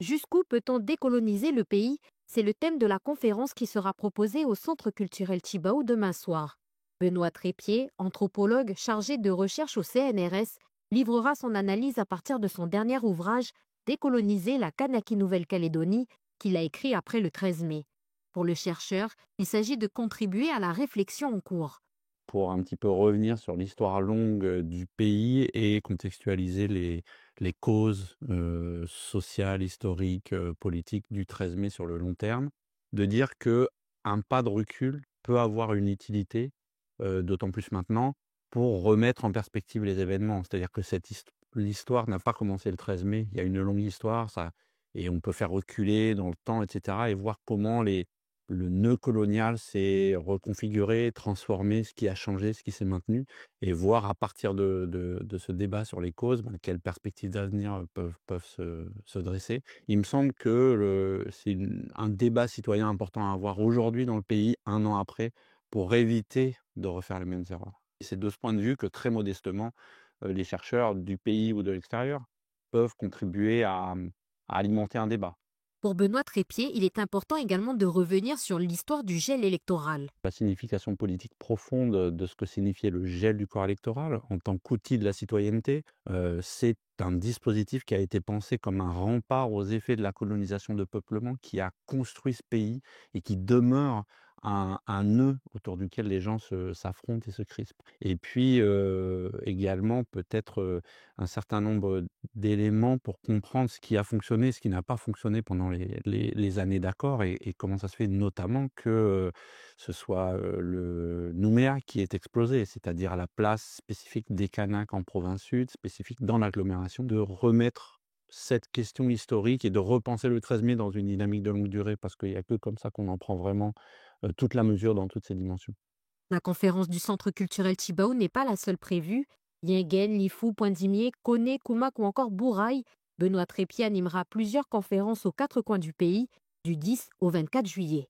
Jusqu'où peut-on décoloniser le pays? C'est le thème de la conférence qui sera proposée au Centre culturel Tibau demain soir. Benoît Trépied, anthropologue chargé de recherche au CNRS, livrera son analyse à partir de son dernier ouvrage Décoloniser la Kanaki Nouvelle-Calédonie, qu'il a écrit après le 13 mai. Pour le chercheur, il s'agit de contribuer à la réflexion en cours. Pour un petit peu revenir sur l'histoire longue, du pays et contextualiser les causes, sociales, historiques, politiques du 13 mai sur le long terme. De dire que un pas de recul peut avoir une utilité, d'autant plus maintenant, pour remettre en perspective les événements. C'est-à-dire que l'histoire n'a pas commencé le 13 mai, il y a une longue histoire, ça et on peut faire reculer dans le temps et cetera et voir comment le nœud colonial s'est reconfiguré, transformé, ce qui a changé, ce qui s'est maintenu et voir à partir de ce débat sur les causes, quelles perspectives d'avenir, peuvent se dresser. Il me semble que c'est un débat citoyen important à avoir aujourd'hui dans le pays, 1 an après, pour éviter de refaire les mêmes erreurs. Et c'est de ce point de vue que très modestement, les chercheurs du pays ou de l'extérieur peuvent contribuer à alimenter un débat. Pour Benoît Trépied, il est important également de revenir sur l'histoire du gel électoral. La signification politique profonde de ce que signifiait le gel du corps électoral en tant qu'outil de la citoyenneté, c'est un dispositif qui a été pensé comme un rempart aux effets de la colonisation de peuplement qui a construit ce pays et qui demeure un nœud autour duquel les gens s'affrontent et se crispent. Et puis, également peut-être, un certain nombre d'éléments pour comprendre ce qui a fonctionné, ce qui n'a pas fonctionné pendant les années d'accord et comment ça se fait notamment que, ce soit, le Nouméa qui est explosé, c'est-à-dire à la place spécifique des Kanaks en province sud, spécifique dans l'agglomération, de remettre cette question historique et de repenser le 13 mai dans une dynamique de longue durée parce qu'il y a que comme ça qu'on en prend vraiment, toute la mesure dans toutes ses dimensions. La conférence du Centre culturel Tibau n'est pas la seule prévue. Yingen, Lifou, Poindimier, Kone, Koumak ou encore Bouraï. Benoît Trépied animera plusieurs conférences aux 4 coins du pays du 10 au 24 juillet.